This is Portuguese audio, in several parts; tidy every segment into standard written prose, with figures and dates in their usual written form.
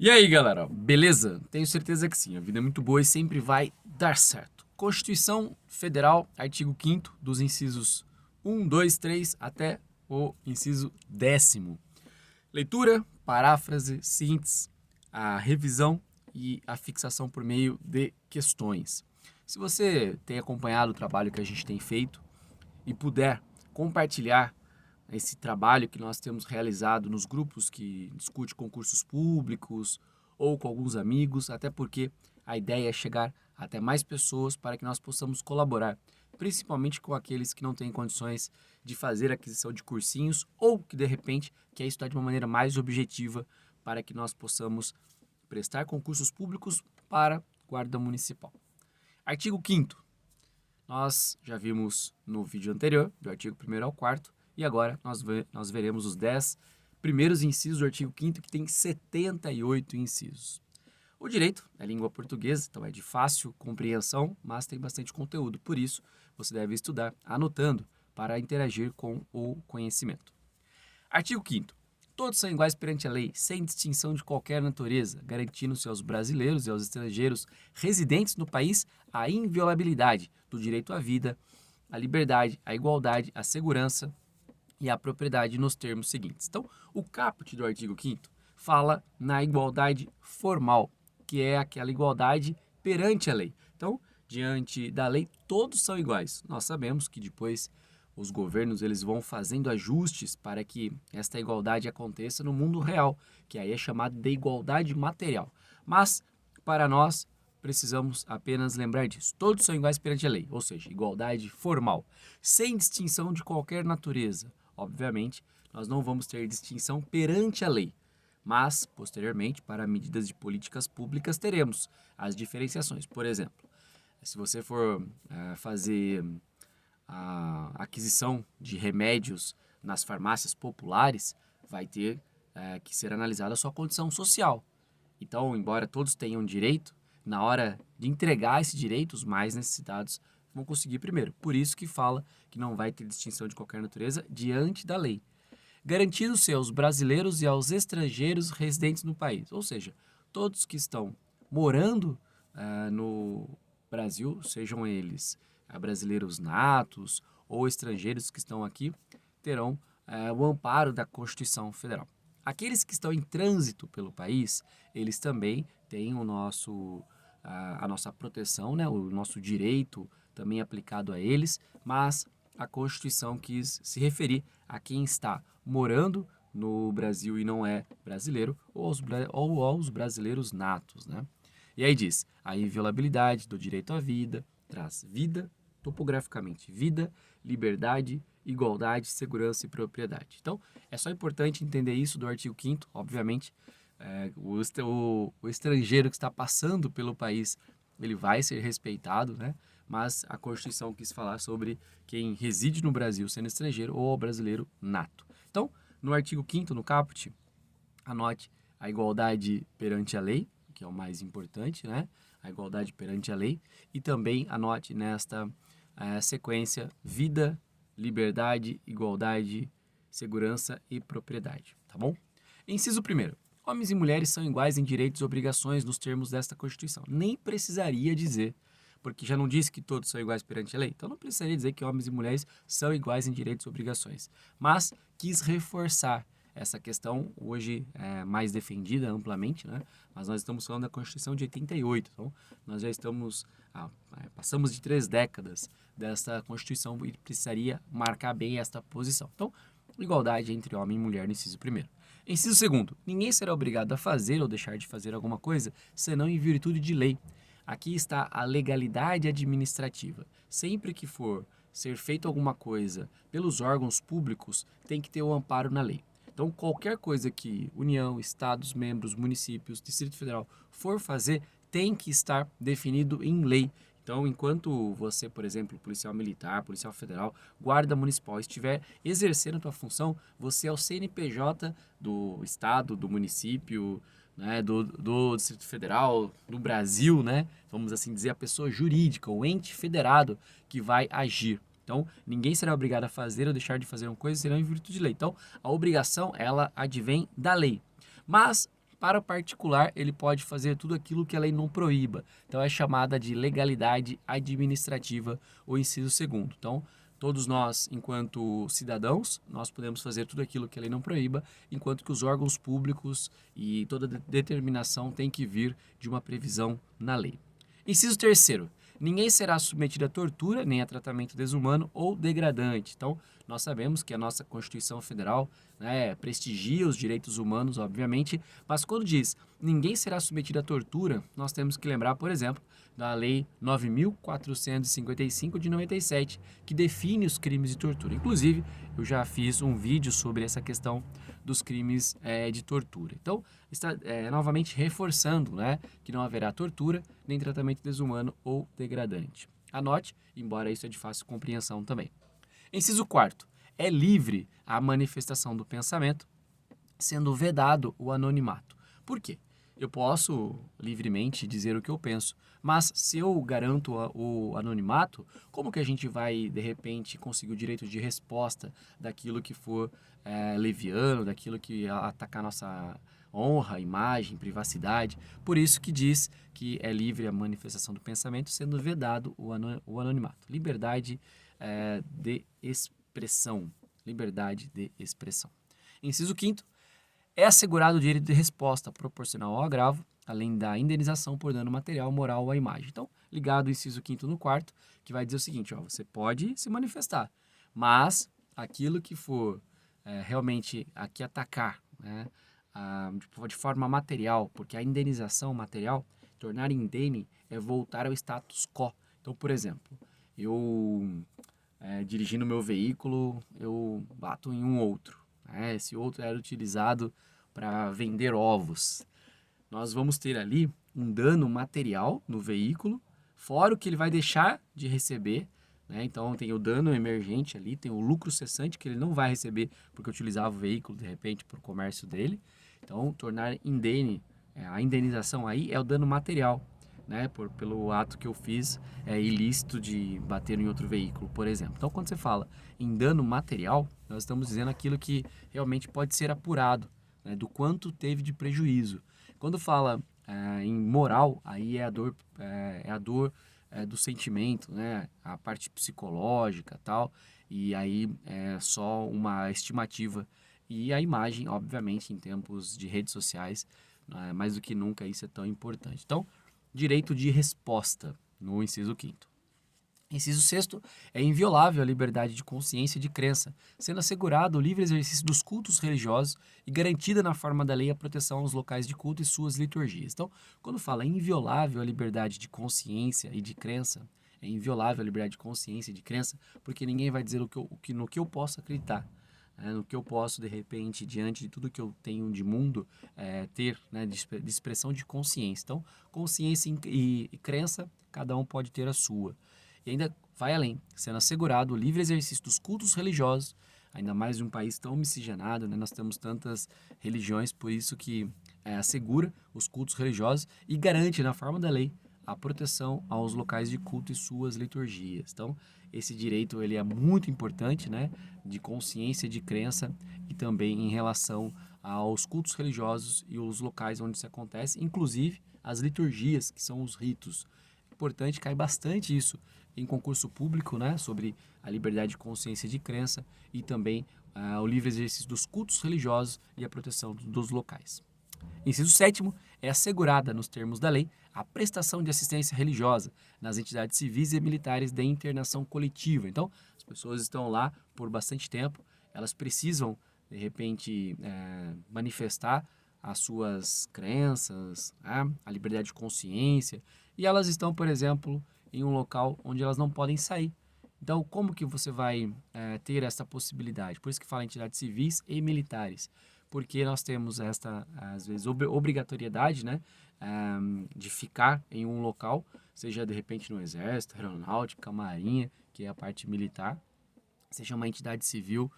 E aí, galera, beleza? Tenho certeza que sim, a vida é muito boa e sempre vai dar certo. Constituição Federal, artigo 5º, dos incisos 1, 2, 3 até o inciso 10º. Leitura, paráfrase, síntese, a revisão e a fixação por meio de questões. Se você tem acompanhado o trabalho que a gente tem feito e puder compartilhar esse trabalho que nós temos realizado nos grupos que discute concursos públicos ou com alguns amigos, até porque a ideia é chegar até mais pessoas para que nós possamos colaborar, principalmente com aqueles que não têm condições de fazer aquisição de cursinhos ou que de repente quer estudar de uma maneira mais objetiva para que nós possamos prestar concursos públicos para guarda municipal. Artigo 5º. Nós já vimos no vídeo anterior, do artigo 1º ao 4º, e agora nós veremos os 10 primeiros incisos do artigo 5º, que tem 78 incisos. O direito é língua portuguesa, então é de fácil compreensão, mas tem bastante conteúdo. Por isso, você deve estudar anotando para interagir com o conhecimento. Artigo 5º. Todos são iguais perante a lei, sem distinção de qualquer natureza, garantindo-se aos brasileiros e aos estrangeiros residentes no país a inviolabilidade do direito à vida, à liberdade, à igualdade, à segurança e à propriedade nos termos seguintes. Então, o caput do artigo 5º fala na igualdade formal, que é aquela igualdade perante a lei. Então, diante da lei, todos são iguais. Nós sabemos que depois os governos eles vão fazendo ajustes para que esta igualdade aconteça no mundo real, que aí é chamado de igualdade material. Mas, para nós, precisamos apenas lembrar disso. Todos são iguais perante a lei, ou seja, igualdade formal, sem distinção de qualquer natureza. Obviamente, nós não vamos ter distinção perante a lei, mas, posteriormente, para medidas de políticas públicas, teremos as diferenciações. Por exemplo, se você for fazer a aquisição de remédios nas farmácias populares, vai ter que ser analisada a sua condição social. Então, embora todos tenham direito, na hora de entregar esse direito, os mais necessitados vão conseguir primeiro. Por isso que fala que não vai ter distinção de qualquer natureza diante da lei. Garantindo-se aos brasileiros e aos estrangeiros residentes no país. Ou seja, todos que estão morando no Brasil, sejam eles brasileiros natos ou estrangeiros que estão aqui, terão o amparo da Constituição Federal. Aqueles que estão em trânsito pelo país, eles também têm a nossa proteção, né, o nosso direito também aplicado a eles, mas a Constituição quis se referir a quem está morando no Brasil e não é brasileiro, ou aos brasileiros natos, né? E aí diz, a inviolabilidade do direito à vida traz vida, topograficamente, vida, liberdade, igualdade, segurança e propriedade. Então, é só importante entender isso do artigo 5º, obviamente, o estrangeiro que está passando pelo país, ele vai ser respeitado, né? Mas a Constituição quis falar sobre quem reside no Brasil sendo estrangeiro ou brasileiro nato. Então, no artigo 5º, no caput, anote a igualdade perante a lei, que é o mais importante, né? A igualdade perante a lei. E também anote nesta sequência vida, liberdade, igualdade, segurança e propriedade, tá bom? Inciso 1º. Homens e mulheres são iguais em direitos e obrigações nos termos desta Constituição. Nem precisaria dizer, porque já não disse que todos são iguais perante a lei. Então não precisaria dizer que homens e mulheres são iguais em direitos e obrigações. Mas quis reforçar essa questão hoje mais defendida amplamente, né? Mas nós estamos falando da Constituição de 88, então nós já estamos, passamos de 3 décadas dessa Constituição e precisaria marcar bem esta posição. Então, igualdade entre homem e mulher no inciso 1º. Inciso 2º, ninguém será obrigado a fazer ou deixar de fazer alguma coisa, senão em virtude de lei. Aqui está a legalidade administrativa. Sempre que for ser feito alguma coisa pelos órgãos públicos, tem que ter o amparo na lei. Então, qualquer coisa que União, Estados, membros, municípios, Distrito Federal for fazer, tem que estar definido em lei. Então, enquanto você, por exemplo, policial militar, policial federal, guarda municipal, estiver exercendo a tua função, você é o CNPJ do estado, do município, né, do Distrito Federal, do Brasil, né? Vamos assim dizer, a pessoa jurídica, o ente federado que vai agir. Então, ninguém será obrigado a fazer ou deixar de fazer uma coisa, será em virtude de lei. Então, a obrigação, ela advém da lei. Mas, Para o particular, ele pode fazer tudo aquilo que a lei não proíba. Então, é chamada de legalidade administrativa, o inciso segundo. Então, todos nós, enquanto cidadãos, nós podemos fazer tudo aquilo que a lei não proíba, enquanto que os órgãos públicos e toda determinação tem que vir de uma previsão na lei. Inciso terceiro. Ninguém será submetido a tortura, nem a tratamento desumano ou degradante. Então, nós sabemos que a nossa Constituição Federal, né, prestigia os direitos humanos, obviamente, mas quando diz ninguém será submetido à tortura, nós temos que lembrar, por exemplo, da Lei 9.455 de 97, que define os crimes de tortura. Inclusive, eu já fiz um vídeo sobre essa questão dos crimes de tortura. Então, está novamente reforçando, né, que não haverá tortura, nem tratamento desumano ou degradante. Anote, embora isso é de fácil compreensão também. Inciso 4º. É livre a manifestação do pensamento, sendo vedado o anonimato. Por quê? Eu posso livremente dizer o que eu penso, mas se eu garanto o anonimato, como que a gente vai, de repente, conseguir o direito de resposta daquilo que for leviano, daquilo que atacar nossa honra, imagem, privacidade? Por isso que diz que é livre a manifestação do pensamento, sendo vedado o anonimato. Liberdade de expressão. Liberdade de expressão. Inciso 5º. É assegurado o direito de resposta proporcional ao agravo, além da indenização por dano material, moral ou à imagem. Então, ligado o inciso 5º no 4º, que vai dizer o seguinte, você pode se manifestar, mas aquilo que for realmente aqui atacar, né, de forma material, porque a indenização material, tornar indene, é voltar ao status quo. Então, por exemplo, eu dirigindo meu veículo, eu bato em um outro. Esse outro era utilizado para vender ovos. Nós vamos ter ali um dano material no veículo, fora o que ele vai deixar de receber, né? Então tem o dano emergente ali, tem o lucro cessante que ele não vai receber porque utilizava o veículo de repente para o comércio dele. Então tornar indene, a indenização aí é o dano material, né? Pelo ato que eu fiz ilícito de bater em outro veículo, por exemplo. Então quando você fala em dano material, nós estamos dizendo aquilo que realmente pode ser apurado, né, do quanto teve de prejuízo. Quando fala em moral, aí é a dor do sentimento, né, a parte psicológica tal, e aí é só uma estimativa. E a imagem, obviamente, em tempos de redes sociais, mais do que nunca isso é tão importante. Então, direito de resposta, no inciso 5º. Inciso 6º, é inviolável a liberdade de consciência e de crença, sendo assegurado o livre exercício dos cultos religiosos e garantida na forma da lei a proteção aos locais de culto e suas liturgias. Então, quando fala inviolável a liberdade de consciência e de crença, é inviolável a liberdade de consciência e de crença, porque ninguém vai dizer no que eu posso acreditar, no que eu posso, de repente, diante de tudo que eu tenho de mundo, ter, né, de expressão de consciência. Então, consciência e crença, cada um pode ter a sua. E ainda vai além, sendo assegurado o livre exercício dos cultos religiosos, ainda mais em um país tão miscigenado, né? Nós temos tantas religiões, por isso que assegura os cultos religiosos e garante, na forma da lei, a proteção aos locais de culto e suas liturgias. Então, esse direito ele é muito importante, né? De consciência, de crença e também em relação aos cultos religiosos e os locais onde isso acontece, inclusive as liturgias, que são os ritos. Importante, cai bastante isso em concurso público, né, sobre a liberdade de consciência e de crença e também o livre exercício dos cultos religiosos e a proteção dos locais. Inciso 7º, é assegurada, nos termos da lei, a prestação de assistência religiosa nas entidades civis e militares de internação coletiva. Então, as pessoas estão lá por bastante tempo, elas precisam, de repente, manifestar as suas crenças, a liberdade de consciência, e elas estão, por exemplo, em um local onde elas não podem sair. Então, como que você vai ter essa possibilidade? Por isso que fala entidades civis e militares, porque nós temos esta, às vezes, obrigatoriedade, né, de ficar em um local, seja de repente no Exército, Aeronáutica, Marinha, que é a parte militar, seja uma entidade civil,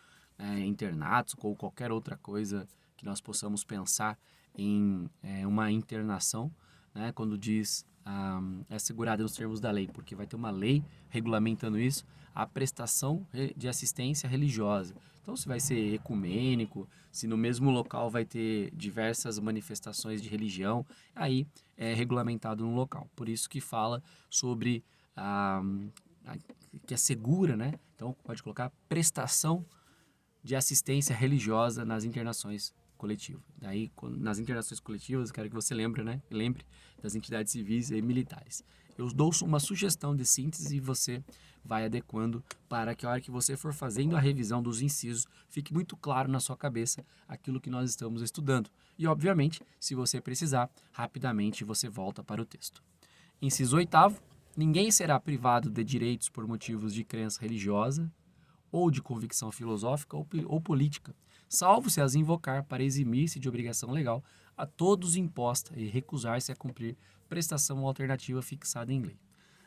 internatos ou qualquer outra coisa que nós possamos pensar em uma internação. né, quando diz é assegurada nos termos da lei, porque vai ter uma lei regulamentando isso, a prestação de assistência religiosa. Então, se vai ser ecumênico, se no mesmo local vai ter diversas manifestações de religião, aí é regulamentado no local. Por isso que fala sobre que assegura, né? Então, pode colocar prestação de assistência religiosa nas internações coletivas. Daí, nas internações coletivas, quero que você lembre, né? Lembre das entidades civis e militares. Eu dou uma sugestão de síntese e você vai adequando para que a hora que você for fazendo a revisão dos incisos, fique muito claro na sua cabeça aquilo que nós estamos estudando. E, obviamente, se você precisar, rapidamente você volta para o texto. Inciso 8º, ninguém será privado de direitos por motivos de crença religiosa, ou de convicção filosófica ou política, salvo se as invocar para eximir-se de obrigação legal a todos imposta e recusar-se a cumprir prestação alternativa fixada em lei.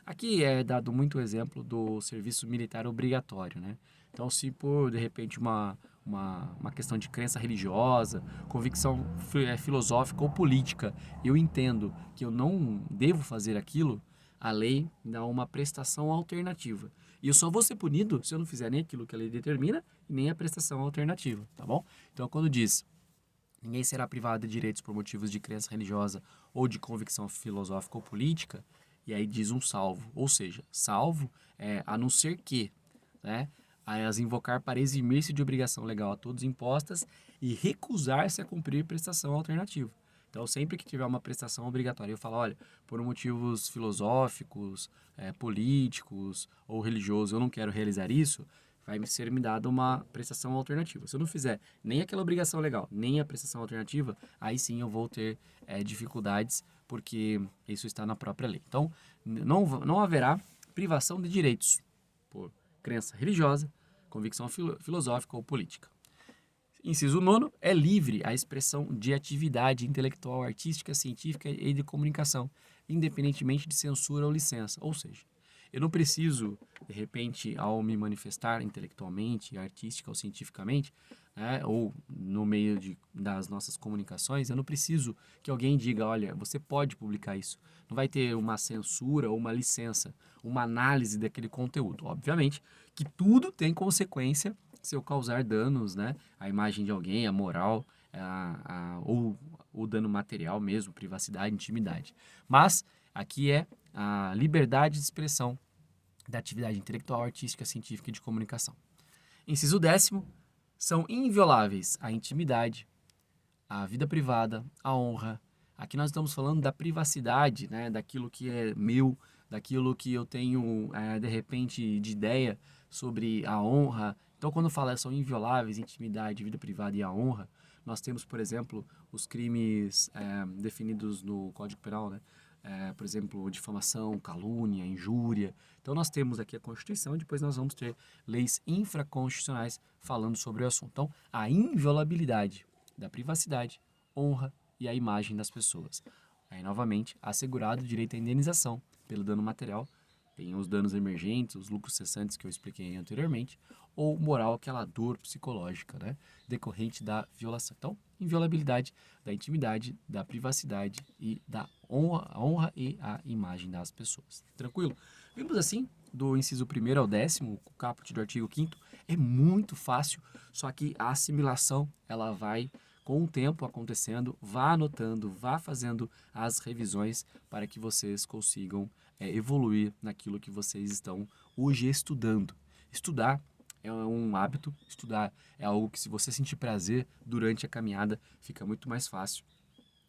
Aqui é dado muito exemplo do serviço militar obrigatório, né? Então, se por, de repente, uma questão de crença religiosa, convicção filosófica ou política, eu entendo que eu não devo fazer aquilo, a lei dá uma prestação alternativa. E eu só vou ser punido se eu não fizer nem aquilo que a lei determina e nem a prestação alternativa, tá bom? Então, quando diz ninguém será privado de direitos por motivos de crença religiosa ou de convicção filosófica ou política, e aí diz um salvo, ou seja, salvo a não ser que, né, as invocar para eximir-se de obrigação legal a todos impostas e recusar-se a cumprir prestação alternativa. Então, sempre que tiver uma prestação obrigatória, eu falo, olha, por motivos filosóficos, políticos ou religiosos, eu não quero realizar isso, vai ser me dada uma prestação alternativa. Se eu não fizer nem aquela obrigação legal, nem a prestação alternativa, aí sim eu vou ter dificuldades, porque isso está na própria lei. Então, não haverá privação de direitos por crença religiosa, convicção filosófica ou política. Inciso 9, é livre a expressão de atividade intelectual, artística, científica e de comunicação, independentemente de censura ou licença. Ou seja, eu não preciso, de repente, ao me manifestar intelectualmente, artística ou cientificamente, né, ou no meio das nossas comunicações, eu não preciso que alguém diga, olha, você pode publicar isso. Não vai ter uma censura ou uma licença, uma análise daquele conteúdo. Obviamente que tudo tem consequência se eu causar danos, né, à imagem de alguém, à moral, ou o dano material mesmo, privacidade, intimidade. Mas aqui é a liberdade de expressão da atividade intelectual, artística, científica e de comunicação. Inciso 10º, são invioláveis a intimidade, a vida privada, a honra. Aqui nós estamos falando da privacidade, né, daquilo que é meu, daquilo que eu tenho, de repente, de ideia sobre a honra. Então, quando fala são invioláveis, intimidade, vida privada e a honra, nós temos, por exemplo, os crimes definidos no Código Penal, né? Por exemplo, difamação, calúnia, injúria. Então, nós temos aqui a Constituição e depois nós vamos ter leis infraconstitucionais falando sobre o assunto. Então, a inviolabilidade da privacidade, honra e a imagem das pessoas. Aí, novamente, assegurado o direito à indenização pelo dano material, tem os danos emergentes, os lucros cessantes que eu expliquei anteriormente, ou moral, aquela dor psicológica, né, decorrente da violação. Então, inviolabilidade da intimidade, da privacidade e da honra e a imagem das pessoas. Tranquilo? Vimos assim, do inciso 1º ao 10º, o caput do artigo 5º, é muito fácil, só que a assimilação, ela vai com o tempo acontecendo, vá anotando, vá fazendo as revisões para que vocês consigam evoluir naquilo que vocês estão hoje estudando. Estudar é um hábito, estudar é algo que, se você sentir prazer durante a caminhada, fica muito mais fácil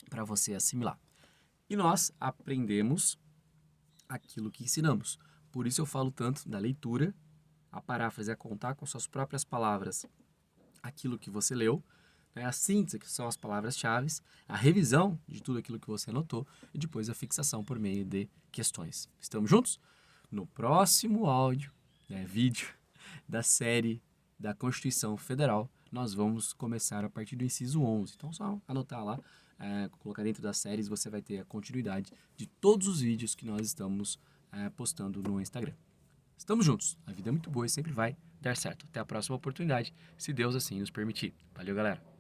para você assimilar. E nós aprendemos aquilo que ensinamos. Por isso eu falo tanto da leitura, a paráfrase é contar com suas próprias palavras aquilo que você leu, né? A síntese, que são as palavras-chave, a revisão de tudo aquilo que você anotou e depois a fixação por meio de questões. Estamos juntos? No próximo áudio, vídeo da série da Constituição Federal, nós vamos começar a partir do inciso 11. Então, só anotar lá, colocar dentro das séries, você vai ter a continuidade de todos os vídeos que nós estamos postando no Instagram. Estamos juntos. A vida é muito boa e sempre vai dar certo. Até a próxima oportunidade, se Deus assim nos permitir. Valeu, galera!